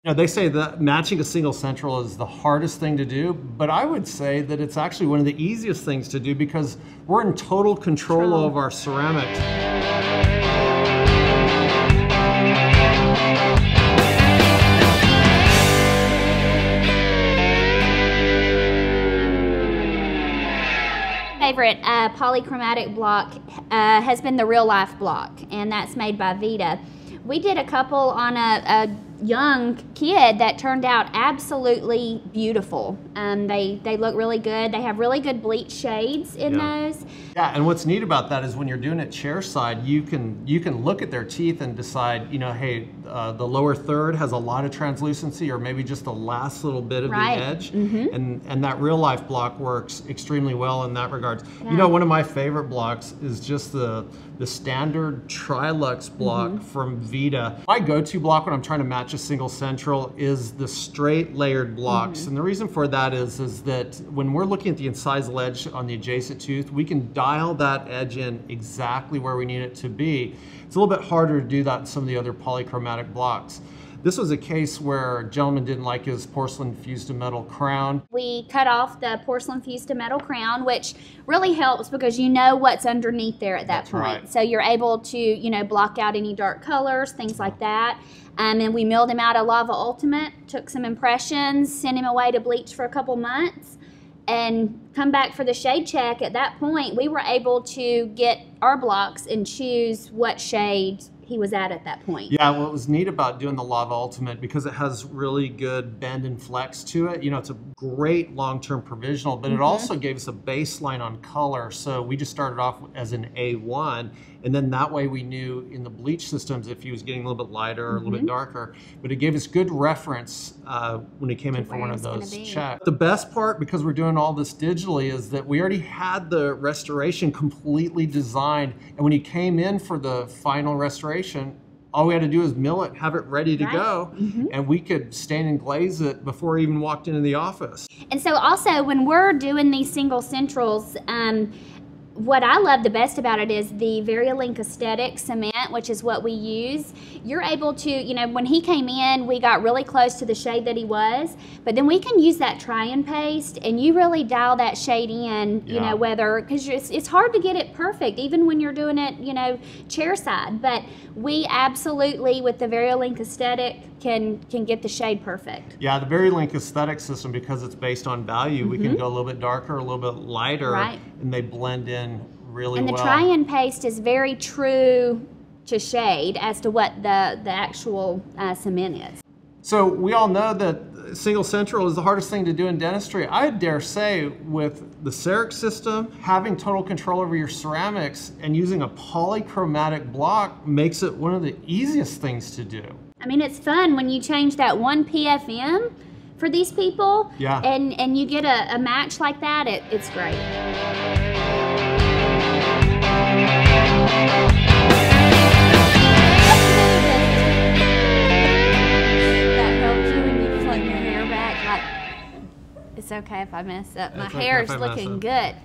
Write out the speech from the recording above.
You know, they say that matching a single central is the hardest thing to do, but I would say that it's actually one of the easiest things to do because we're in total control of our ceramics. Favorite polychromatic block has been the Real Life block, and that's made by Vita. We did a couple on a young kid that turned out absolutely beautiful. They look really good. They have really good bleach shades in those. Yeah, and what's neat about that is when you're doing it chair side, you can look at their teeth and decide, you know, hey, the lower third has a lot of translucency, or maybe just the last little bit of the edge, and that Real Life block works extremely well in that regard. Yeah. You know, one of my favorite blocks is just the standard Triluxe block from Vita. My go-to block when I'm trying to match a single central is the straight layered blocks, and the reason for that is that when we're looking at the incisal edge on the adjacent tooth, we can dial that edge in exactly where we need it to be. It's a little bit harder to do that in some of the other polychromatic blocks. This was a case where a gentleman didn't like his porcelain fused to metal crown. We cut off the porcelain fused to metal crown, which really helps because you know what's underneath there at that point. Right. So you're able to, you know, block out any dark colors, things like that. And we milled him out a Lava Ultimate, took some impressions, sent him away to bleach for a couple months, and come back for the shade check. At that point, we were able to get our blocks and choose what shade he was at that point. Yeah, what was neat about doing the Lava Ultimate, because it has really good bend and flex to it, you know, it's a great long-term provisional, but it also gave us a baseline on color. So we just started off as an A1, and then that way we knew in the bleach systems if he was getting a little bit lighter or a little bit darker, but it gave us good reference when he came in for one of those checks. The best part, because we're doing all this digitally, is that we already had the restoration completely designed, and when he came in for the final restoration, all we had to do is mill it, have it ready to go, and we could stain and glaze it before he even walked into the office. And so also when we're doing these single centrals, what I love the best about it is the Variolink Aesthetic cement, which is what we use. You're able to, you know, when he came in, we got really close to the shade that he was, but then we can use that try-in paste and you really dial that shade in, you know, whether, because it's hard to get it perfect, even when you're doing it, you know, chair side, but we absolutely, with the Variolink Aesthetic, can get the shade perfect. Yeah, the Variolink Aesthetic system, because it's based on value, we can go a little bit darker, a little bit lighter, and they blend in really well. And the try-in paste is very true to shade as to what the actual cement is. So we all know that single central is the hardest thing to do in dentistry. I dare say with the CEREC system, having total control over your ceramics and using a polychromatic block makes it one of the easiest things to do. I mean, it's fun when you change that 1 PFM for these people, and you get a match like that. It's great. That helps you when you flip your hair back. Like, it's okay if I mess up. My hair's looking good.